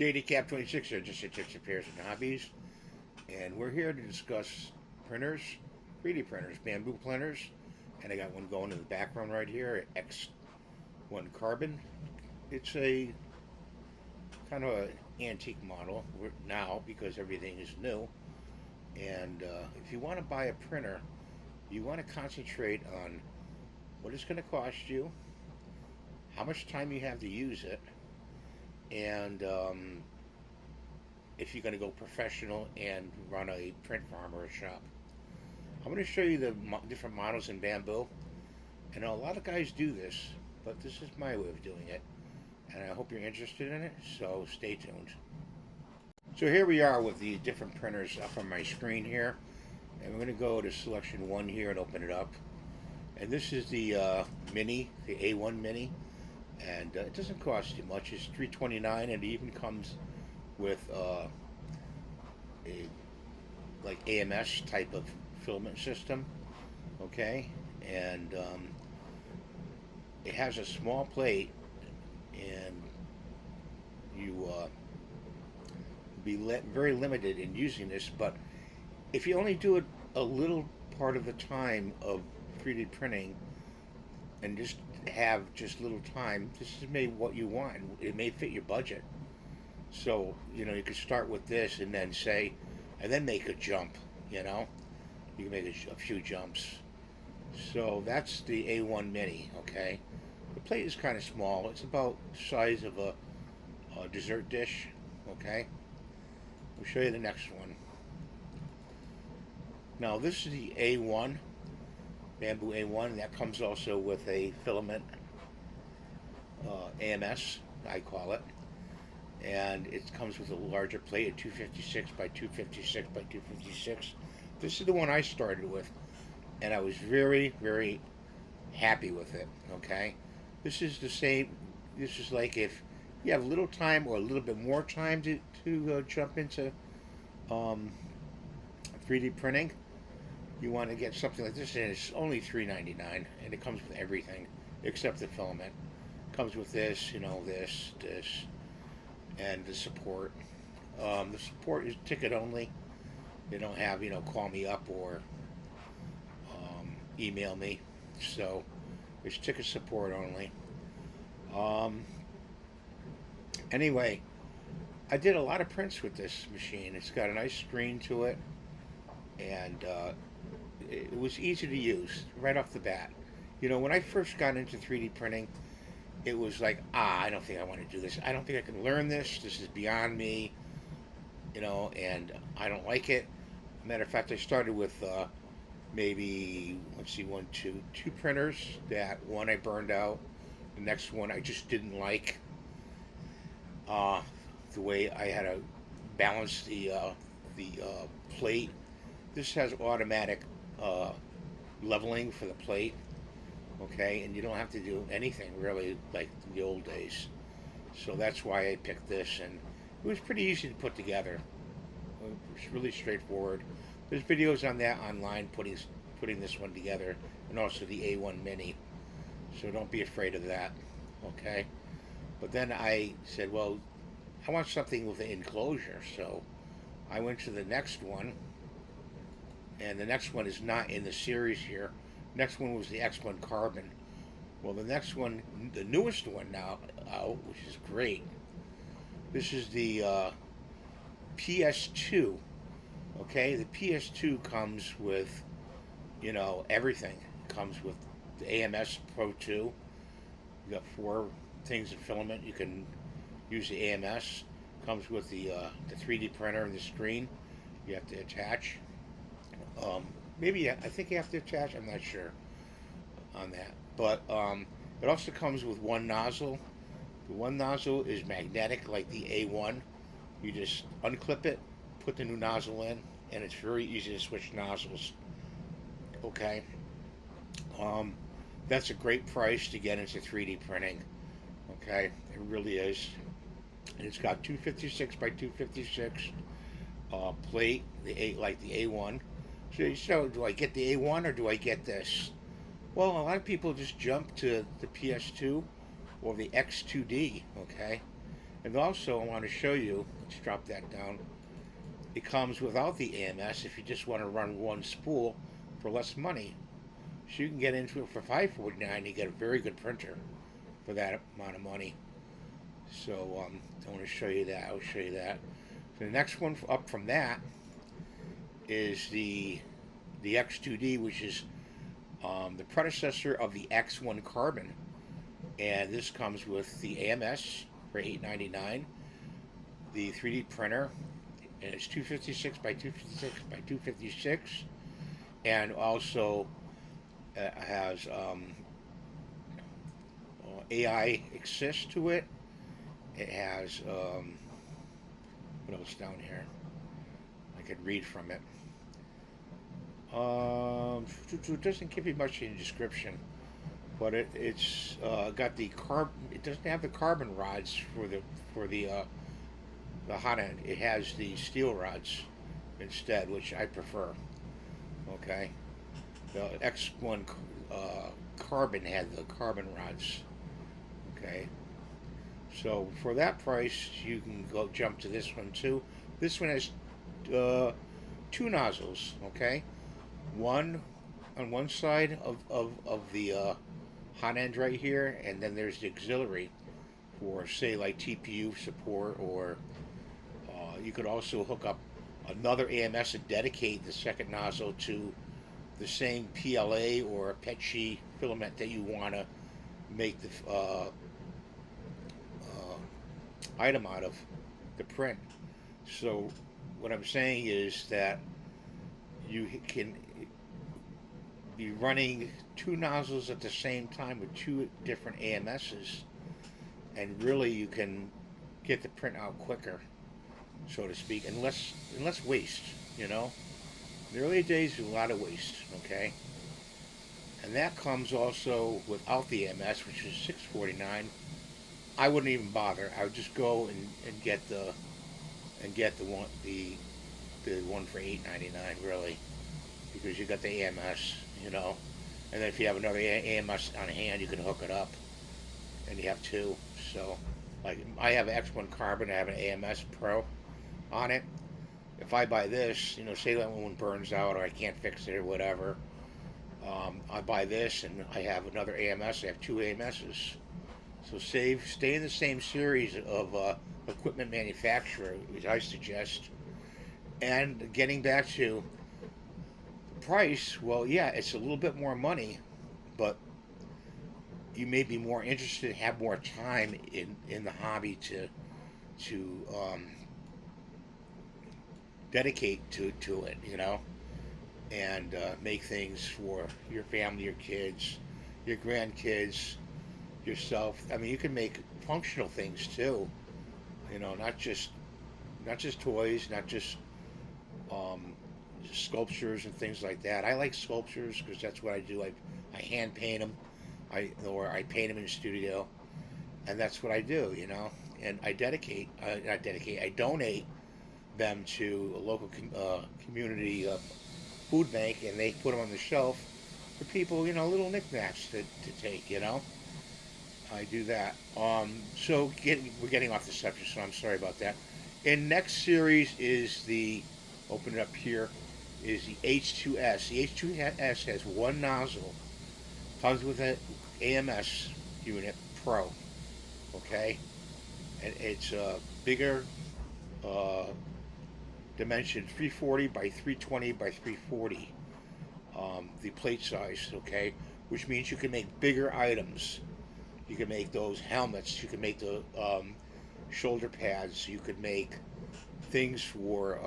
JDCap26 here, just at Chips Repairs and Hobbies, and we're here to discuss printers, 3D printers, Bambu printers, and I got one going in the background right here, X1 Carbon. It's a kind of an antique model now because everything is new, and if you want to buy a printer, you want to concentrate on what it's going to cost you, how much time you have to use it, and if you're going to go professional and run a print farm or a shop. I'm going to show you the different models in Bambu. I know a lot of guys do this, but this is my way of doing it, and I hope you're interested in it, so stay tuned. So here we are with the different printers up on my screen here, and we're going to go to selection 1 here and open it up. And this is the Mini, the A1 Mini, and it doesn't cost you much. It's $329, and it even comes with a like AMS type of filament system, okay, and it has a small plate, and you be very limited in using this. But if you only do it a little part of the time of 3D printing and just have just little time, this is maybe what you want. It may fit your budget. So, you know, you could start with this and then make a jump, you know. You can make a few jumps. So that's the A1 Mini, okay. The plate is kind of small. It's about the size of a dessert dish, okay. We'll show you the next one. Now this is the A1, Bambu A1. That comes also with a filament AMS, I call it. And it comes with a larger plate at 256 by 256 by 256. This is the one I started with, and I was very, very happy with it, okay? This is the same. This is like if you have little time or a little bit more time to jump into 3D printing, you want to get something like this, and it's only $3.99, and it comes with everything except the filament. It comes with this, you know, this, and the support. The support is ticket only. They don't have, you know, call me up or email me. So it's ticket support only. Anyway, I did a lot of prints with this machine. It's got a nice screen to it, and it was easy to use right off the bat. You know, when I first got into 3D printing, it was like, I don't think I want to do this. I don't think I can learn this. This is beyond me, you know, and I don't like it. Matter of fact, I started with maybe, let's see, two printers. That one I burned out. The next one I just didn't like the way I had to balance the plate. This has automatic leveling for the plate. Okay, and you don't have to do anything really like the old days. So that's why I picked this, and it was pretty easy to put together. It was really straightforward. There's videos on that online putting this one together, and also the A1 Mini. So don't be afraid of that. Okay, but then I said, well, I want something with an enclosure, so I went to the next one, and the next one is not in the series here. Next one was the X1 Carbon. Well, the next one, the newest one now out, which is great. This is the PS2. Okay, the PS2 comes with, you know, everything. It comes with the AMS Pro 2. You got 4 things of filament. You can use the AMS. Comes with the 3D printer and the screen. You have to attach. Maybe I think you have to attach. I'm not sure on that, but it also comes with one nozzle. The one nozzle is magnetic, like the A1. You just unclip it, put the new nozzle in, and it's very easy to switch nozzles. Okay, that's a great price to get into 3D printing. Okay, it really is. And it's got 256 by 256 plate, like the A1. So do I get the A1 or do I get this? Well, a lot of people just jump to the PS2 or the X2D, okay? And also, I want to show you. Let's drop that down. It comes without the AMS if you just want to run one spool for less money. So you can get into it for $549. You get a very good printer for that amount of money. So I want to show you that. I'll show you that. So the next one up from that is the X2D, which is the predecessor of the X1 Carbon, and this comes with the AMS for $899, the 3D printer, and it's 256 by 256 by 256, and also has AI assist to it. It has what else down here? I could read from it. It doesn't give you much in the description, but it's got the carbon. It doesn't have the carbon rods for the hot end. It has the steel rods instead, which I prefer. Okay, the X1 carbon had the carbon rods. Okay, so for that price, you can go jump to this one too. This one has two nozzles. Okay, one on one side of the hot end right here, and then there's the auxiliary for, say, like TPU support, or you could also hook up another AMS and dedicate the second nozzle to the same PLA or PETG filament that you want to make the item out of, the print. So what I'm saying is that you can be running two nozzles at the same time with two different AMSs, and really you can get the print out quicker, so to speak, and less waste. You know, in the early days, there's a lot of waste. Okay, and that comes also without the AMS, which is $649. I wouldn't even bother. I would just go and get the one for $899, really, because you got the AMS, you know, and then if you have another AMS on hand, you can hook it up, and you have two. So, like, I have an X1 Carbon, I have an AMS Pro on it. If I buy this, you know, say that one burns out or I can't fix it or whatever, I buy this and I have another AMS. I have two AMSs. So stay in the same series of equipment manufacturer, which I suggest. And getting back to the price, well, yeah, it's a little bit more money, but you may be more interested, have more time in the hobby to dedicate to it, you know, and make things for your family, your kids, your grandkids, yourself. I mean, you can make functional things too, you know, not just toys, not just um, sculptures and things like that. I like sculptures because that's what I do. I hand paint them, or I paint them in the studio, and that's what I do, you know. And I not dedicate, I donate them to a local community food bank, and they put them on the shelf for people, you know, little knickknacks to take, you know. I do that. We're getting off the subject, so I'm sorry about that. In next series is open it up here, is the H2S. The H2S has one nozzle, comes with an AMS unit Pro, okay? And it's a bigger dimension, 340 by 320 by 340, the plate size, okay? Which means you can make bigger items. You can make those helmets. You can make the shoulder pads. You could make things for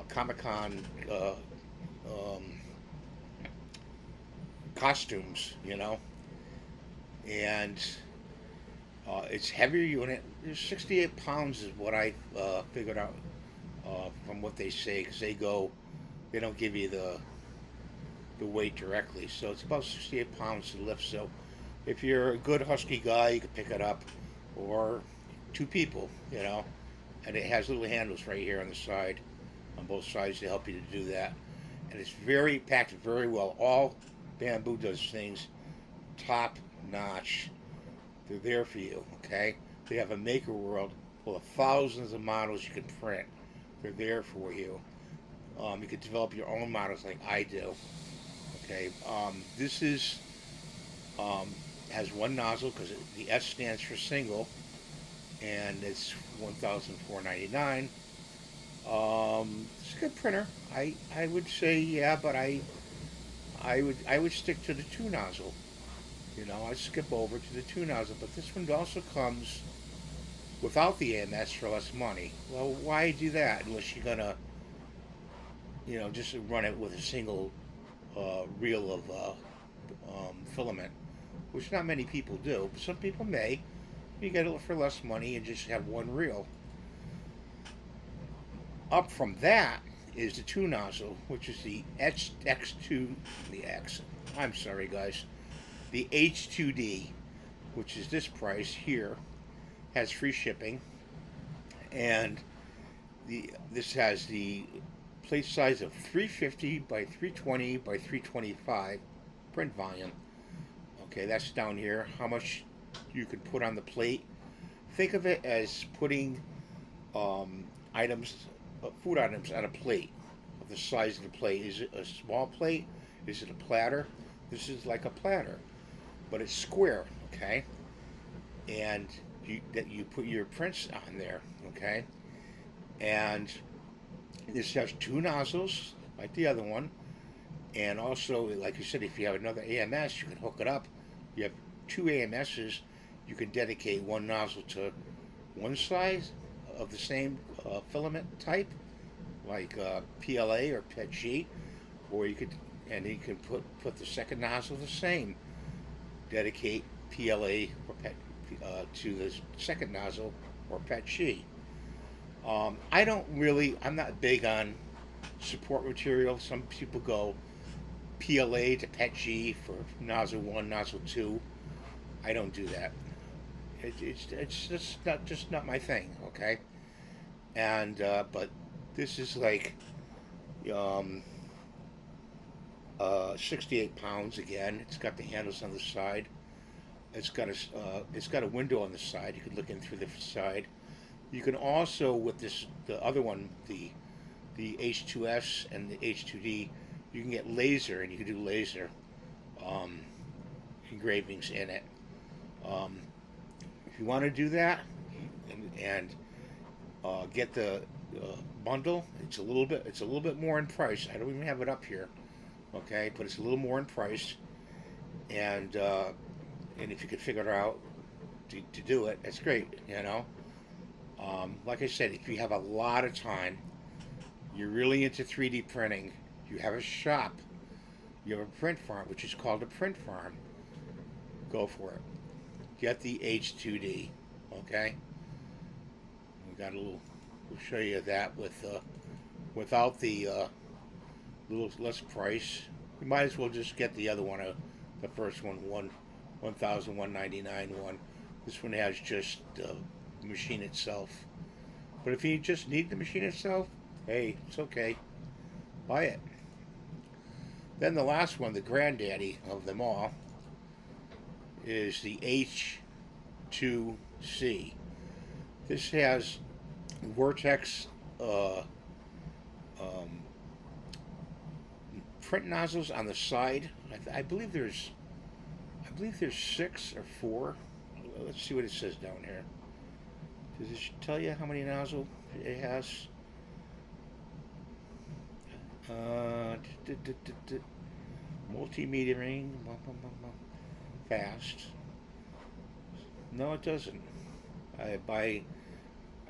Comic-Con costumes, you know. And it's heavier unit. 68 pounds is what I figured out from what they say, because they don't give you the weight directly. So it's about 68 pounds to lift. So if you're a good husky guy, you can pick it up, or two people, you know. And it has little handles right here on the side, on both sides, to help you to do that. And it's very packed very well. All Bambu does things top notch. They're there for you, okay? They have a maker world full of thousands of models you can print. They're there for you. You could develop your own models like I do. Okay, this is um, has one nozzle because the S stands for single, and it's 1,499. It's a good printer. I would say yeah, but I would stick to the two nozzle. I skip over to the two nozzle, but this one also comes without the AMS for less money. Well, why do that unless you're gonna just run it with a single reel of filament, which not many people do. Some people may. You get it for less money and just have one reel. Up from that is the two nozzle, which is the X2, the X. I'm sorry, guys. The H2D, which is this price here, has free shipping, and this has the plate size of 350 by 320 by 325 print volume. Okay, that's down here. How much you can put on the plate? Think of it as putting items, food items on a plate of the size of the plate. Is it a small plate? Is it a platter? This is like a platter, but it's square. Okay, and you put your prints on there. Okay, and this has two nozzles like the other one, and also, like you said, if you have another AMS, you can hook it up. You have two AMSs. You can dedicate one nozzle to one size of the same filament type, like PLA or PETG, or you can put the second nozzle the same. Dedicate PLA or PET to the second nozzle or PETG. I'm not big on support material. Some people go PLA to PETG for nozzle 1, nozzle 2. I don't do that. It's just not my thing, okay? And but this is like um, 68 pounds again. It's got the handles on the side. It's got a window on the side. You can look in through the side. You can also, with the other one, the H2S and the H2D, you can get laser, and you can do laser um, engravings in it. Um, if you want to do that and get the bundle, it's a little bit more in price. I don't even have it up here, okay, but it's a little more in price, and if you could figure it out to do it, that's great. Like I said, if you have a lot of time, you're really into 3D printing, you have a shop, you have a print farm, which is called a print farm, go for it. Get the H2D, okay? We'll show you that without the little less price. You might as well just get the other one, the first one, 1,199 one. This one has just the machine itself. But if you just need the machine itself, hey, it's okay. Buy it. Then the last one, the granddaddy of them all, is the H2C. This has Vortex um, print nozzles on the side. I believe there's 6 or 4. Let's see what it says down here. Does it tell you how many nozzles it has? Multimetering, fast. No, it doesn't. I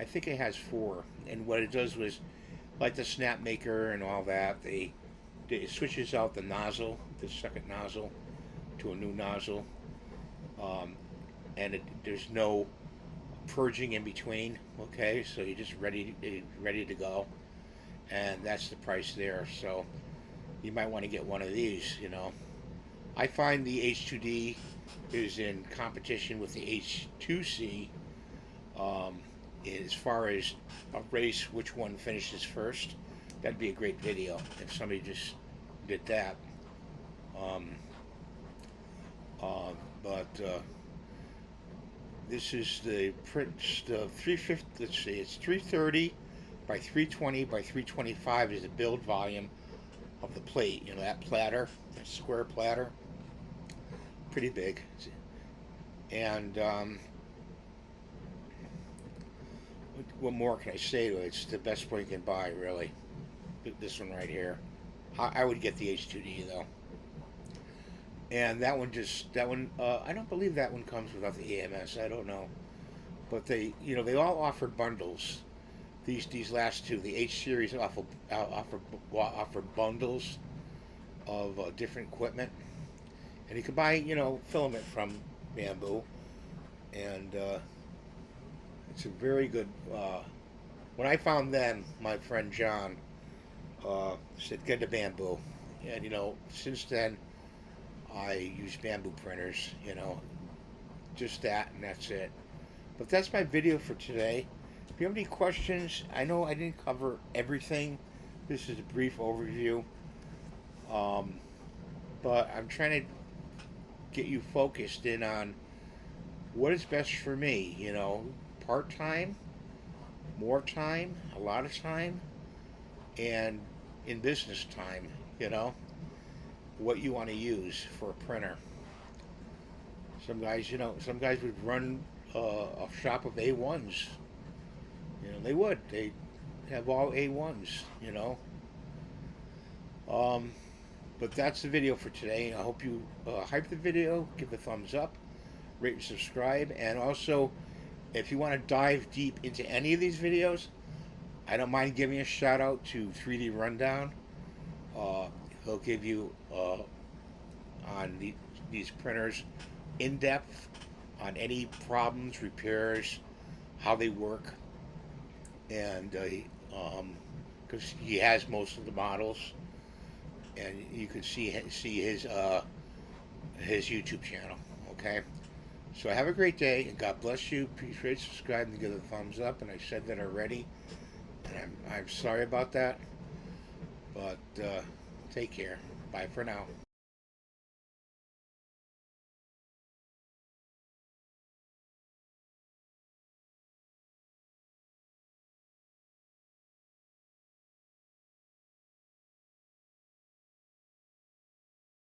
think it has 4, and what it does was, like the snap maker and all that, it switches out the nozzle, the second nozzle, to a new nozzle, and there's no purging in between. Okay, so you're just ready to go, and that's the price there. So you might want to get one of these. I find the H2D is in competition with the H2C as far as a race, which one finishes first. That'd be a great video if somebody just did that. Um, but This is the print, the 350. Let's see, it's 330 by 320 by 325 is the build volume of the plate. You know that platter, that square platter, pretty big. And what more can I say to it? It's the best one you can buy, really. This one right here. I would get the H2D though. And that one I don't believe that one comes without the AMS. I don't know, but they all offered bundles. These last two, the H series offer bundles of different equipment, and you can buy filament from Bambu, and it's a very good. When I found them, my friend John said get the Bambu, and since then I use Bambu printers. Just that, and that's it. But that's my video for today. If you have any questions, I know I didn't cover everything. This is a brief overview. But I'm trying to get you focused in on what is best for me. Part time, more time, a lot of time, and in business time. What you want to use for a printer. Some guys would run a shop of A1s. They would. They have all A1s. But that's the video for today. I hope you hype the video, give a thumbs up, rate and subscribe, and also if you want to dive deep into any of these videos, I don't mind giving a shout out to 3D Rundown. He'll give you on these printers in depth on any problems, repairs, how they work, and because he has most of the models, and you can see his YouTube channel. Okay, so have a great day and God bless you. Please rate, subscribe, and give it a thumbs up. And I said that already, and I'm sorry about that, but take care. Bye for now.